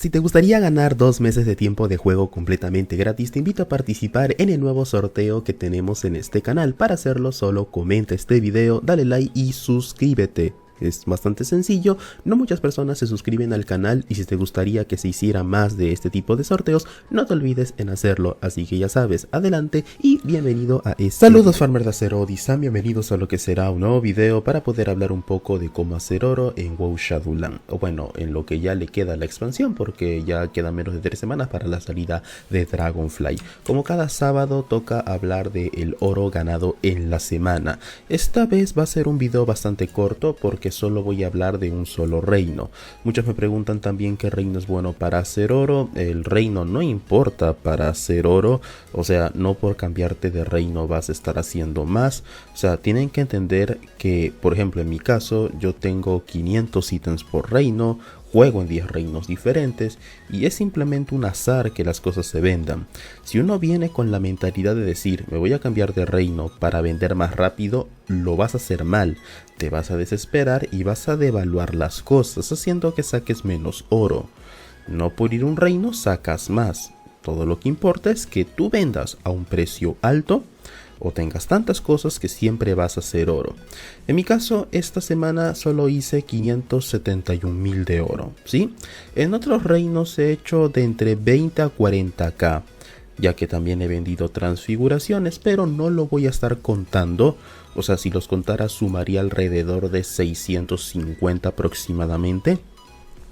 Si te gustaría ganar 2 meses de tiempo de juego completamente gratis, te invito a participar en el nuevo sorteo que tenemos en este canal. Para hacerlo, solo comenta este video, dale like y suscríbete. Es bastante sencillo, no muchas personas se suscriben al canal y si te gustaría que se hiciera más de este tipo de sorteos, no te olvides en hacerlo, así que ya sabes, adelante y bienvenido a este Saludos farmer de Acero Odyssey, bienvenidos a lo que será un nuevo video para poder hablar un poco de cómo hacer oro en WoW Shadowland, o bueno, en lo que ya le queda la expansión porque ya quedan menos de 3 semanas para la salida de Dragonfly. Como cada sábado toca hablar del oro ganado en la semana. Esta vez va a ser un video bastante corto porque solo voy a hablar de un solo reino. Muchos me preguntan también qué reino es bueno para hacer oro. El reino no importa para hacer oro, o sea, no por cambiarte de reino vas a estar haciendo más. O sea, tienen que entender que, por ejemplo, en mi caso, yo tengo 500 ítems por reino, juego en 10 reinos diferentes y es simplemente un azar que las cosas se vendan. Si uno viene con la mentalidad de decir me voy a cambiar de reino para vender más rápido, lo vas a hacer mal, te vas a desesperar y vas a devaluar las cosas haciendo que saques menos oro. No por ir a un reino sacas más, todo lo que importa es que tú vendas a un precio alto o tengas tantas cosas que siempre vas a hacer oro. En mi caso, esta semana solo hice 571.000 de oro, ¿sí? En otros reinos he hecho de entre 20 a 40k, ya que también he vendido transfiguraciones, pero no lo voy a estar contando. O sea, si los contara sumaría alrededor de 650 aproximadamente.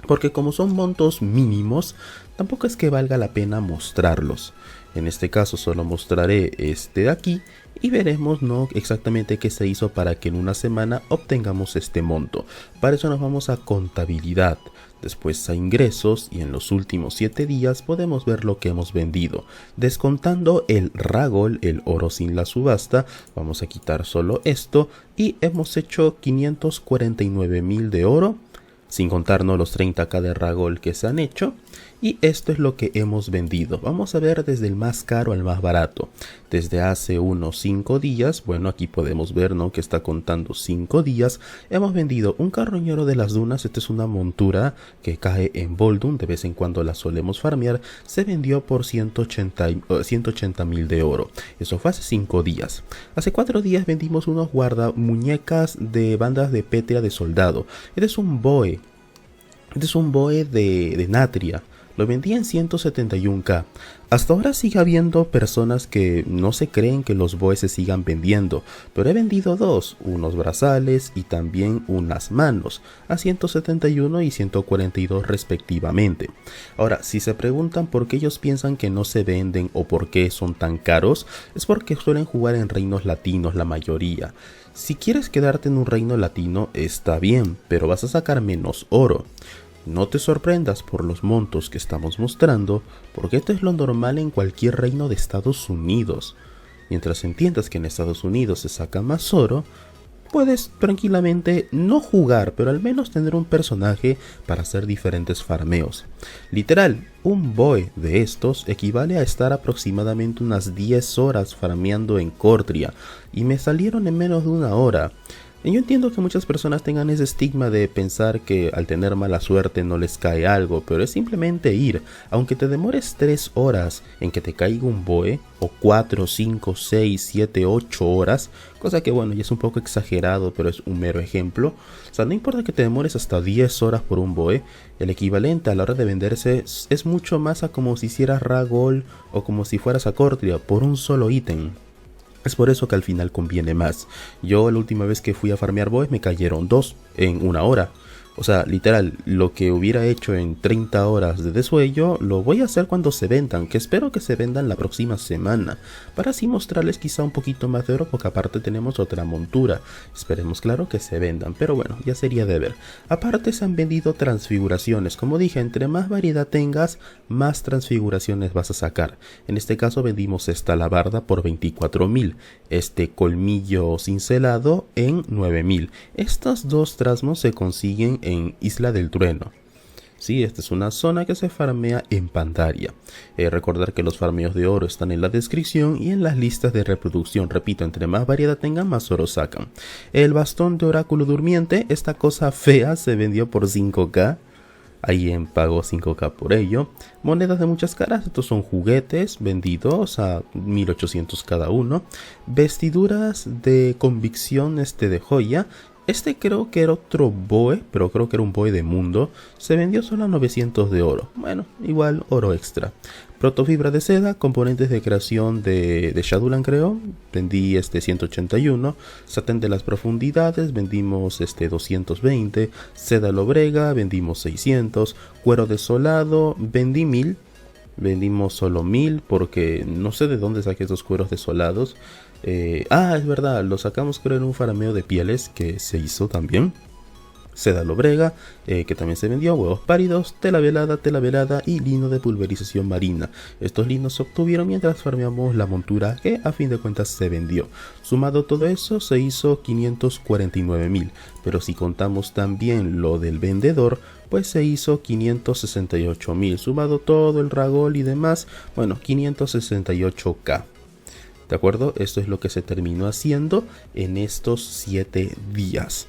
Porque como son montos mínimos, tampoco es que valga la pena mostrarlos. En este caso solo mostraré este de aquí y veremos no exactamente qué se hizo para que en una semana obtengamos este monto. Para eso nos vamos a contabilidad, después a ingresos y en los últimos 7 días podemos ver lo que hemos vendido. Descontando el Ragol, el oro sin la subasta, vamos a quitar solo esto y hemos hecho 549.000 de oro. Sin contarnos los 30k de Ragol que se han hecho. Y esto es lo que hemos vendido. Vamos a ver desde el más caro al más barato. Desde hace unos 5 días, bueno, aquí podemos ver, ¿no?, que está contando 5 días. Hemos vendido un carroñero de las dunas. Esta es una montura que cae en Boldun. De vez en cuando la solemos farmear. Se vendió por 180.000 de oro. Eso fue hace 5 días. Hace 4 días vendimos unos guardamuñecas de bandas de pétrea de soldado. Este es un boe. Este es un boe de Natria. Lo vendí en 171k. Hasta ahora sigue habiendo personas que no se creen que los boes se sigan vendiendo, pero he vendido dos, unos brazales y también unas manos, a 171 y 142 respectivamente. Ahora, si se preguntan por qué ellos piensan que no se venden o por qué son tan caros, es porque suelen jugar en reinos latinos la mayoría. Si quieres quedarte en un reino latino está bien, pero vas a sacar menos oro. No te sorprendas por los montos que estamos mostrando, porque esto es lo normal en cualquier reino de Estados Unidos. Mientras entiendas que en Estados Unidos se saca más oro, puedes tranquilamente no jugar, pero al menos tener un personaje para hacer diferentes farmeos. Literal, un boe de estos equivale a estar aproximadamente unas 10 horas farmeando en Cortria, y me salieron en menos de una hora. Yo entiendo que muchas personas tengan ese estigma de pensar que al tener mala suerte no les cae algo, pero es simplemente ir. Aunque te demores 3 horas en que te caiga un boe, o 4, 5, 6, 7, 8 horas, cosa que bueno, ya es un poco exagerado, pero es un mero ejemplo. O sea, no importa que te demores hasta 10 horas por un boe, el equivalente a la hora de venderse es mucho más a como si hicieras Ragol o como si fueras a Cortria por un solo ítem. Es por eso que al final conviene más. Yo la última vez que fui a farmear boes me cayeron 2 en una hora. O sea, literal, lo que hubiera hecho en 30 horas de desuello, lo voy a hacer cuando se vendan, que espero que se vendan la próxima semana, para así mostrarles quizá un poquito más de oro, porque aparte tenemos otra montura. Esperemos claro que se vendan, pero bueno, ya sería de ver. Aparte se han vendido transfiguraciones, como dije, entre más variedad tengas, más transfiguraciones vas a sacar. En este caso vendimos esta alabarda por 24.000, este colmillo cincelado en 9.000. Estas dos trasmos se consiguen en Isla del Trueno. Sí, esta es una zona que se farmea en Pandaria. Recordar que los farmeos de oro están en la descripción y en las listas de reproducción. Repito, entre más variedad tengan, más oro sacan. El bastón de oráculo durmiente, esta cosa fea, se vendió por 5k. Alguien pagó 5K por ello. Monedas de muchas caras, estos son juguetes vendidos a 1800 cada uno. Vestiduras de convicción de joya. Creo que era otro Boe, pero creo que era un Boe de mundo. Se vendió solo a 900 de oro. Bueno, igual oro extra. Protofibra de seda, componentes de creación de Shadowland creo. Vendí 181. Satén de las profundidades, vendimos 220. Seda lobrega, vendimos 600. Cuero desolado, vendí 1000. Vendimos solo 1000 porque no sé de dónde saqué esos cueros desolados. Es verdad, lo sacamos creo en un farmeo de pieles que se hizo también. Seda lobrega, que también se vendió, huevos pálidos, tela velada y lino de pulverización marina. Estos linos se obtuvieron mientras farmeamos la montura que a fin de cuentas se vendió. Sumado todo eso se hizo 549.000, pero si contamos también lo del vendedor, pues se hizo 568.000. Sumado todo el ragol y demás, bueno, 568k. ¿De acuerdo? Esto es lo que se terminó haciendo en estos 7 días.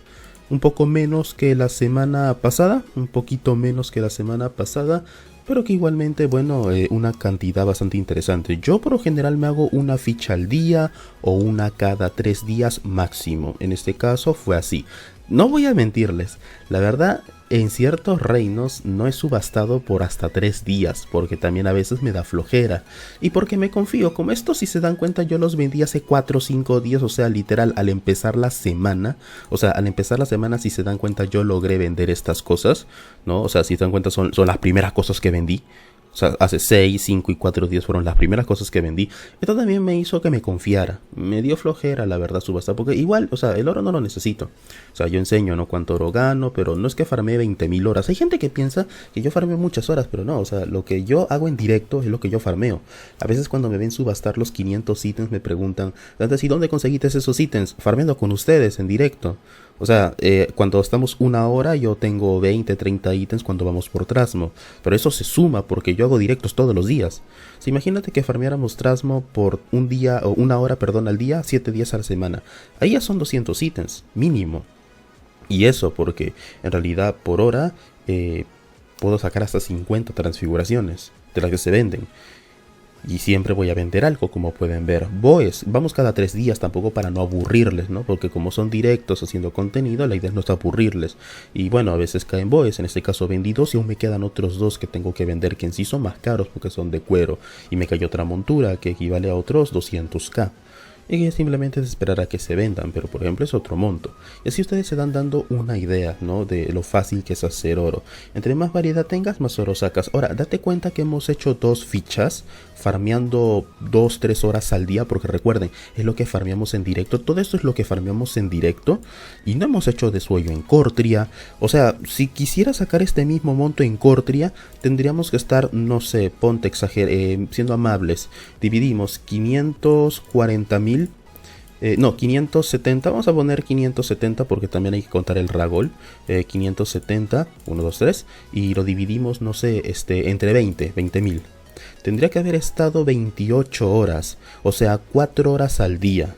Un poco menos que la semana pasada, un poquito menos que la semana pasada, pero que igualmente, bueno, una cantidad bastante interesante. Yo por lo general me hago una ficha al día o una cada 3 días máximo. En este caso fue así. No voy a mentirles, la verdad, en ciertos reinos no he subastado por hasta 3 días, porque también a veces me da flojera. Y porque me confío, como estos si se dan cuenta yo los vendí hace 4 o 5 días, o sea, literal, al empezar la semana. O sea, al empezar la semana si se dan cuenta yo logré vender estas cosas, ¿no? O sea, si se dan cuenta son las primeras cosas que vendí. O sea, hace 6, 5 y 4 días fueron las primeras cosas que vendí. Esto también me hizo que me confiara. Me dio flojera, la verdad, subastar. Porque igual, o sea, el oro no lo necesito. O sea, yo enseño, ¿no? Cuánto oro gano, pero no es que farmee 20.000 horas. Hay gente que piensa que yo farmeo muchas horas, pero no. O sea, lo que yo hago en directo es lo que yo farmeo. A veces cuando me ven subastar los 500 ítems me preguntan, ¿y dónde conseguiste esos ítems? Farmeando con ustedes en directo. O sea, cuando estamos una hora yo tengo 20, 30 ítems cuando vamos por Trasmo. Pero eso se suma porque yo hago directos todos los días. O sea, imagínate que farmeáramos Trasmo por un día, o una hora, perdón, al día, 7 días a la semana. Ahí ya son 200 ítems, mínimo. Y eso porque en realidad por hora puedo sacar hasta 50 transfiguraciones de las que se venden. Y siempre voy a vender algo, como pueden ver. Boes, vamos cada 3 días tampoco para no aburrirles, ¿no? Porque como son directos haciendo contenido, la idea no es aburrirles. Y bueno, a veces caen boes, en este caso vendí 2 y aún me quedan otros 2 que tengo que vender, que en sí son más caros porque son de cuero. Y me cayó otra montura que equivale a otros 200k. Y que simplemente es esperar a que se vendan, pero por ejemplo es otro monto. Y así ustedes se dan dando una idea, ¿no? De lo fácil que es hacer oro. Entre más variedad tengas, más oro sacas. Ahora, date cuenta que hemos hecho 2 fichas, farmeando 2-3 horas al día, porque recuerden, es lo que farmeamos en directo. Todo esto es lo que farmeamos en directo. Y no hemos hecho desuello en Cortria. O sea, si quisiera sacar este mismo monto en Cortria, tendríamos que estar, no sé, ponte siendo amables. Dividimos 540.000. No, 570, vamos a poner 570 porque también hay que contar el ragol. 570, 1, 2, 3. Y lo dividimos, no sé, entre 20.000. Tendría que haber estado 28 horas, o sea, 4 horas al día.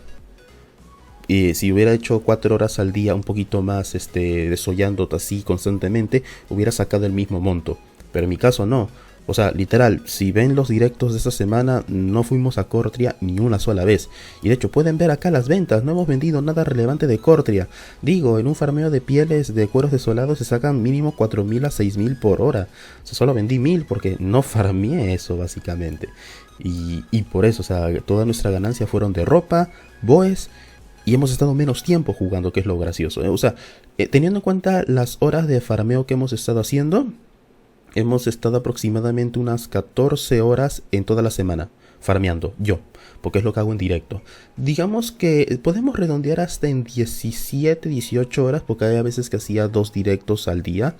Y si hubiera hecho 4 horas al día, un poquito más, desollando así constantemente, hubiera sacado el mismo monto. Pero en mi caso no. O sea, literal, si ven los directos de esta semana, no fuimos a Cortria ni una sola vez. Y de hecho, pueden ver acá las ventas, no hemos vendido nada relevante de Cortria. Digo, en un farmeo de pieles de cueros desolados se sacan mínimo 4.000 a 6.000 por hora. O sea, solo vendí 1.000 porque no farmeé eso, básicamente. Y por eso, o sea, toda nuestra ganancia fueron de ropa, boes, y hemos estado menos tiempo jugando, que es lo gracioso. O sea, teniendo en cuenta las horas de farmeo que hemos estado haciendo, hemos estado aproximadamente unas 14 horas en toda la semana farmeando, yo, porque es lo que hago en directo. Digamos que podemos redondear hasta en 17, 18 horas, porque hay a veces que hacía 2 directos al día,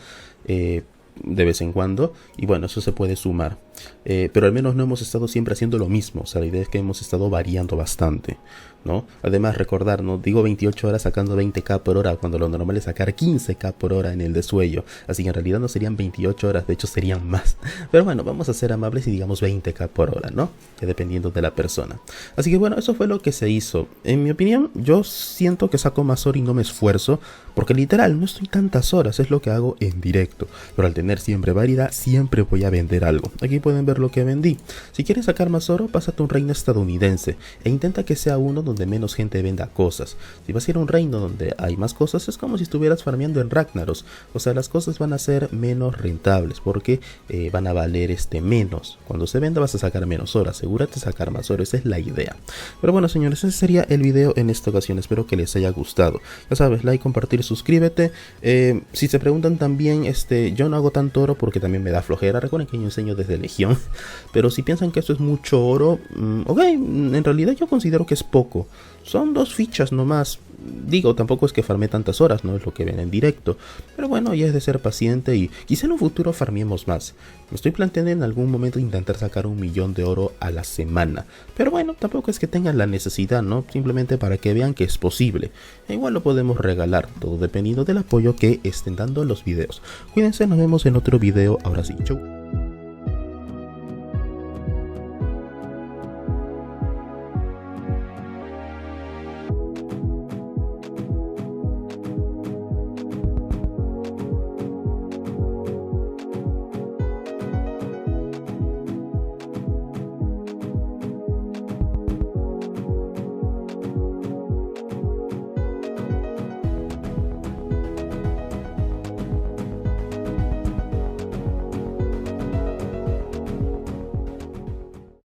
de vez en cuando, y bueno, eso se puede sumar. Pero al menos no hemos estado siempre haciendo lo mismo. O sea, la idea es que hemos estado variando bastante, ¿no? Además, recordar, ¿no? Digo 28 horas sacando 20k por hora, cuando lo normal es sacar 15k por hora en el desuello. Así que en realidad no serían 28 horas, de hecho serían más. Pero bueno, vamos a ser amables y digamos 20k por hora, ¿no? Que dependiendo de la persona. Así que bueno, eso fue lo que se hizo. En mi opinión, yo siento que saco más horas y no me esfuerzo, porque literal no estoy tantas horas, es lo que hago en directo. Pero al tener tener siempre variedad, siempre voy a vender algo. Aquí pueden ver lo que vendí. Si quieres sacar más oro, pásate a un reino estadounidense e intenta que sea uno donde menos gente venda cosas. Si vas a ir a un reino donde hay más cosas, es como si estuvieras farmeando en Ragnaros. O sea, las cosas van a ser menos rentables porque van a valer menos. Cuando se venda vas a sacar menos oro. Asegúrate de sacar más oro, esa es la idea. Pero bueno, señores, ese sería el video en esta ocasión. Espero que les haya gustado. Ya sabes, like, compartir, suscríbete. Si se preguntan también, yo no hago tanto oro porque también me da flojera. Recuerden que yo enseño desde Legión. Pero si piensan que esto es mucho oro, ok, en realidad yo considero que es poco. Son 2 fichas nomás. Digo, tampoco es que farmé tantas horas, no es lo que ven en directo. Pero bueno, ya es de ser paciente y quizá en un futuro farmiemos más. Me estoy planteando en algún momento intentar sacar 1 millón de oro a la semana. Pero bueno, tampoco es que tengan la necesidad, ¿no? Simplemente para que vean que es posible. E igual lo podemos regalar, todo dependiendo del apoyo que estén dando los videos. Cuídense, nos vemos en otro video. Ahora sí, chau.